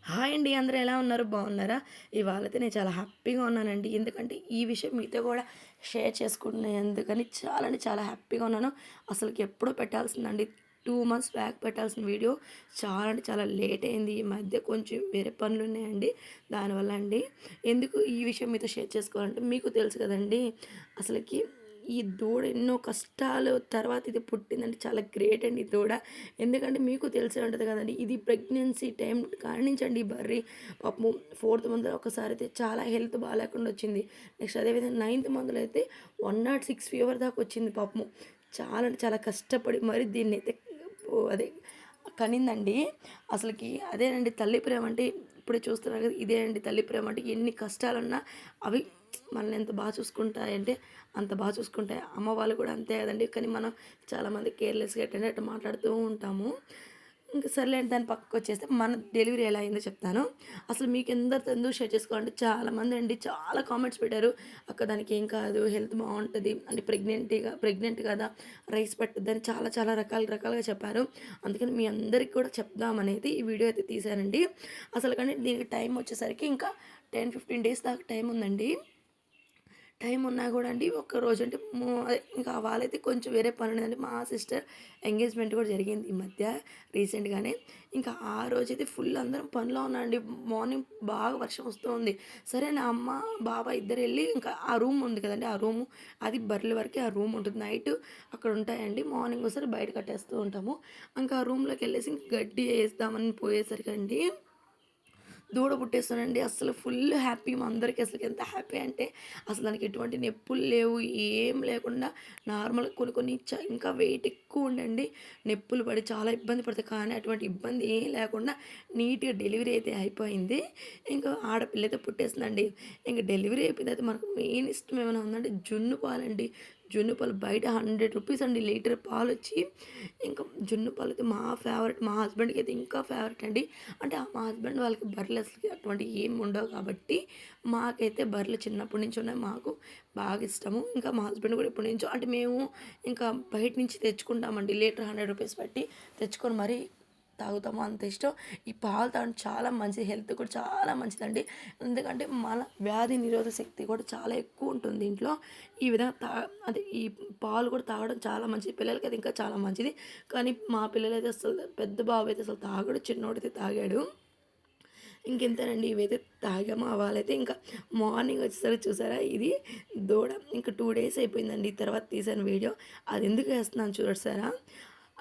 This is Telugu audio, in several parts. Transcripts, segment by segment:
హాయ్ అండి. అందరూ ఎలా ఉన్నారు? బాగున్నారా? ఇవాళైతే నేను చాలా హ్యాపీగా ఉన్నానండి. ఎందుకంటే ఈ విషయం మీతో కూడా షేర్ చేసుకునేందుకని చాలా అంటే చాలా హ్యాపీగా ఉన్నాను. అసలుకి ఎప్పుడో పెట్టాల్సిందండి. 2 మంత్స్ బ్యాక్ పెట్టాల్సిన వీడియో చాలా అంటే చాలా లేట్ అయింది. ఈ మధ్య కొంచెం వేరే పనులున్నాయండి. దానివల్ల అండి. ఎందుకు ఈ విషయం మీతో షేర్ చేసుకోవాలంటే మీకు తెలుసు కదండీ! అసలకి ఈ దూడ ఎన్నో కష్టాలు తర్వాత ఇది పుట్టిందంటే చాలా గ్రేట్ అండి ఈ దూడ. ఎందుకంటే మీకు తెలిసే ఉంటది కదండీ! ఇది ప్రెగ్నెన్సీ టైం కాడ్నించండి ఈ బర్రె పాపము 4థ్ మంత్‌లో ఒకసారి అయితే చాలా హెల్త్ బాలేకుండా వచ్చింది. నెక్స్ట్ అదేవిధంగా 9థ్ మంత్‌లో అయితే 106 ఫీవర్ దాకా వచ్చింది పాపము. చాలా అంటే చాలా కష్టపడి మరి దీన్నైతే అదే కనిందండి. అసలకి అదేనండి తల్లి ప్రేమ అంటే ఇప్పుడే చూస్తున్నారు కదా! ఇదే అండి తల్లి ప్రేమ అంటే ఎన్ని కష్టాలున్నా అవి మనల్ని ఎంత చూసుకుంటాయంటే అంత చూసుకుంటాయి. అమ్మ వాళ్ళు కూడా అంతే కదండీ! కానీ మనం చాలామంది కేర్‌లెస్‌గా ఎట్టంటే అట్ట మాట్లాడుతూ ఉంటాము. ఇంక సర్లే అని దాని పక్కకొచ్చేస్తే మన డెలివరీ ఎలా అయిందో చెప్తాను. అసలు మీకెందరితో ఎందుకు షేర్ చేసుకోవాలంటే చాలామంది అండి చాలా కామెంట్స్ పెట్టారు. "అక్క దానికి ఏం కాదు, హెల్త్ బావుంటది. అంటే ప్రెగ్నెంట్ కదా! రైస్ పెట్టొద్దని" చాలా చాలా రకాలుగా చెప్పారు. అందుకని మీ అందరికి కూడా చెప్దామనేది ఈ వీడియో అయితే తీశానండి. అసలు కానీ దీనికి టైం వచ్చేసరికి ఇంకా 10, 15 డేస్ దాకా టైం ఉందండి. టైం ఉన్నా కూడా అండి ఒక్కరోజు అంటే అదే ఇంకా వాళ్ళైతే కొంచెం వేరే పని ఉండేదండి. మా సిస్టర్ ఎంగేజ్మెంట్ కూడా జరిగింది ఈ మధ్య రీసెంట్‌గానే. ఇంకా ఆ రోజైతే ఫుల్ అందరం పనిలో ఉన్నామండి. మార్నింగ్ బాగా వర్షం వస్తూ ఉంది. సరే నా అమ్మ, బావ ఇద్దరెళ్ళి ఇంకా ఆ రూమ్ ఉంది కదండీ! ఆ రూము అది బర్రెల వరకే ఆ రూమ్ ఉంటుంది. నైట్ అక్కడ ఉంటాయండి. మార్నింగ్ ఒకసారి బయట కట్టేస్తూ ఉంటాము. ఇంకా ఆ రూమ్‌లోకెళ్ళేసి ఇంక గడ్డి ఏద్దామని పోయేసరికండి దూడ పుట్టేసానండి. అస్సలు ఫుల్ హ్యాపీ మా అందరికి అసలకి ఎంత హ్యాపీ అంటే అసలు దానికి ఎటువంటి నొప్పులు లేవు. ఏం లేకుండా నార్మల్‌గా కొన్ని కొన్ని ఇంకా వెయిట్ ఎక్కువ ఉండండి. నొప్పులు పడి చాలా ఇబ్బంది పడతాయి. కానీ అటువంటి ఇబ్బంది ఏం లేకుండా నీట్‌గా డెలివరీ అయితే అయిపోయింది. ఇంకా ఆడపిల్ల అయితే పుట్టేసిందండి. ఇంక డెలివరీ అయిపోయిన తర్వాత మనకు మెయిన్ ఇష్టం ఏమైనా ఉందంటే జున్ను పాలండి. జున్ను పాలు బయట రూ. 100 అండి లీటర్ పాలొచ్చి ఇంకా జున్ను పాలైతే మా ఫేవరెట్. మా హస్బెండ్‌కి అయితే ఇంకా ఫేవరెట్ అండి. అంటే మా హస్బెండ్ వాళ్ళకి బర్రెలు అసలకి అటువంటివి ఏమి ఉండవు కాబట్టి మాకైతే బర్రెలు చిన్నప్పటి నుంచి ఉన్నాయి. మాకు బాగా ఇష్టము. ఇంకా మా హస్బెండ్ కూడా ఎప్పటి నుంచో అంటే మేము ఇంకా బయట నుంచి తెచ్చుకుంటామండి. లీటర్ రూ. 100 పెట్టి తెచ్చుకొని మరీ తాగుతాము. అంత ఇష్టం. ఈ పాలు తాగడం చాలా మంచిది. హెల్త్ కూడా చాలా మంచిదండి. ఎందుకంటే మన వ్యాధి నిరోధక శక్తి కూడా చాలా ఎక్కువ ఉంటుంది దీంట్లో. ఈ విధంగా అదే ఈ పాలు కూడా తాగడం చాలా మంచిది. పిల్లలకైతే ఇంకా చాలా మంచిది. కానీ మా పిల్లలైతే అసలు పెద్ద బాబు అయితే అసలు తాగడు. చిన్నోడైతే తాగాడు. ఇంకెంతేనండి ఇవైతే తాగాము. వాళ్ళైతే ఇంకా మార్నింగ్ వచ్చేసరికి చూసారా ఇది దూడ ఇంకా 2 డేస్ అయిపోయిందండి. తర్వాత తీశాను వీడియో. అది ఎందుకు వేస్తున్నాను చూసారా?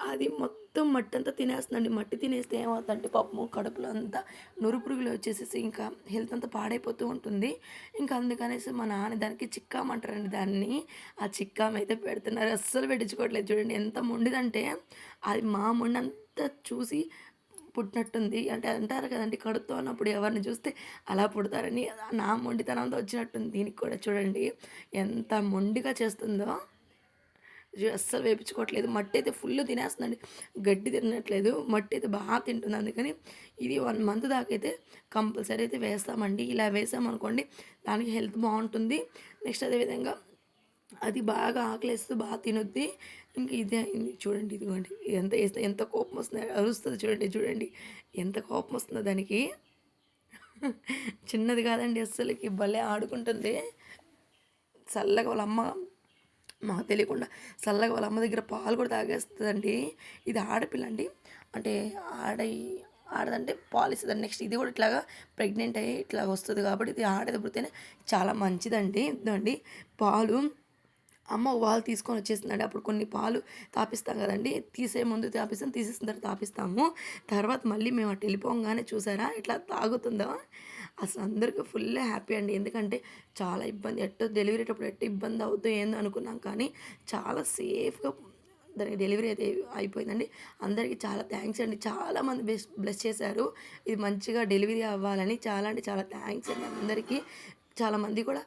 అది మొత్తం మట్టంతా తినేస్తుందండి. మట్టి తినేస్తే ఏమవుద్దంటే పాపము కడుపులో అంతా నురుపురుగులు వచ్చేసేసి ఇంకా హెల్త్ అంతా పాడైపోతూ ఉంటుంది. ఇంకా అందుకనేసి మా నాన్న దానికి చిక్కామంటారండి దాన్ని. ఆ చిక్కామైతే పెడుతున్నారు. అస్సలు పెట్టించుకోవట్లేదు చూడండి. ఎంత మొండిదంటే అది మా మొండంతా చూసి పుట్టినట్టుంది. అంటే అంటారు కదండీ! కడుపుతో ఉన్నప్పుడు ఎవరిని చూస్తే అలా పుడతారని. నా మొండితనంతో వచ్చినట్టుంది దీనికి కూడా చూడండి. ఎంత మొండిగా చేస్తుందో. అస్సలు వేపించుకోవట్లేదు. మట్టయితే ఫుల్ తినేస్తుందండి. గడ్డి తినట్లేదు. మట్టయితే తింటుంది. అందుకని ఇది 1 మంత్ దాకైతే కంపల్సరీ అయితే వేస్తామండి. ఇలా వేసామనుకోండి దానికి హెల్త్ బావుంటుంది. నెక్స్ట్ అదే విధంగా అది బాగా ఆకలేస్తూ తినుద్ది. ఇంక ఇదే అయింది చూడండి. ఇదిగోండి ఎంత ఏస్తే ఎంత కోపమొస్తుందో అరుస్తది చూడండి. ఎంత కోపమొస్తుందో దానికి. చిన్నది కాదండి అస్సలకి భలే ఆడుకుంటుంది. చల్లగా వాళ్ళ అమ్మ మాకు తెలియకుండా చల్లగా వాళ్ళ అమ్మ దగ్గర పాలు కూడా తాగేస్తదండి. ఇది ఆడపిల్ల అండి. అంటే ఆడయి ఆడదంటే పాలు ఇస్తదండి. నెక్స్ట్ ఇది కూడా ఇట్లాగా ప్రెగ్నెంట్ అయ్యి ఇట్లా వస్తది కాబట్టి ఇది ఆడది పుడితేనే చాలా మంచిదండి. ఇదండి పాలు అమ్మ ఒక పాలు తీసుకొని వచ్చేసిందండి. అప్పుడు కొన్ని పాలు తాపిస్తాం కదండీ! తీసే ముందు తాపిస్తాం. తీసేసిన తర్వాత తాపిస్తాము. తర్వాత మళ్ళీ మేము అటు వెళ్ళిపోంగానే చూసారా ఎట్లా తాగుతుందో! అసలు అందరికి ఫుల్ హ్యాపీ అండి. ఎందుకంటే చాలా ఇబ్బంది ఎట్టో డెలివరీ అప్పుడు ఎట్ట ఇబ్బంది అవుద్దో ఏందో అనుకున్నాం. కానీ చాలా సేఫ్‌గా దానికి డెలివరీ అయితే అయిపోయిందండి. అందరికీ చాలా థ్యాంక్స్ అండి. చాలామంది బ్లెస్ చేశారు. ఇది మంచిగా డెలివరీ అవ్వాలని. చాలా అంటే చాలా థ్యాంక్స్ అండి అందరికీ. చాలామంది కూడా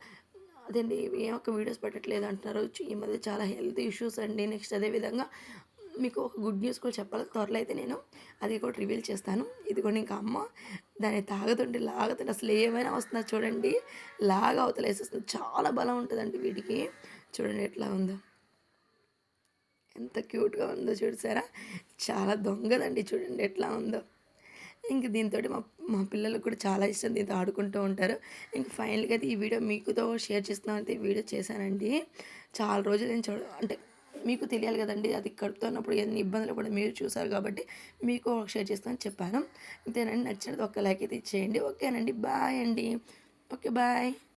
అదండి ఏమక్క వీడియోస్ పెట్టట్లేదు అంటున్నారు. ఈ మధ్య చాలా హెల్త్ ఇష్యూస్ అండి. నెక్స్ట్ అదే విధంగా మీకు ఒక గుడ్ న్యూస్ కూడా చెప్పాలి. త్వరలో అయితే నేను అది కూడా రివీల్ చేస్తాను. ఇదిగోండి ఇంకా అమ్మ దాన్ని లాగుతుంటే అసలు ఏమైనా వస్తుందా చూడండి. అవతలేసేస్తుంది. చాలా బలం ఉంటదండి వీటికి. చూడండి ఎట్లా ఉందో. ఎంత క్యూట్‌గా ఉందో చూసారా? చాలా దొంగదండి చూడండి ఎట్లా ఉందో. ఇంక దీనితోటి మా మా పిల్లలకు కూడా చాలా ఇష్టం. దీంతో ఆడుకుంటూ ఉంటారు. ఇంక ఫైనల్‌గా అయితే ఈ వీడియో మీకుతో షేర్ చేస్తున్నానయితే ఈ వీడియో చేశానండి. చాలా రోజుల నుంచి అంటే మీకు తెలియాలి కదండీ! అది కడుపుతో ఉన్నప్పుడు ఎన్ని ఇబ్బందులు కూడా మీరు చూసారు కాబట్టి మీకు షేర్ చేస్తానని చెప్పాను. అంతేనండి. నచ్చినది ఒక లైక్ అయితే ఇచ్చేయండి. ఓకేనండి. బాయ్ అండి. ఓకే. బాయ్.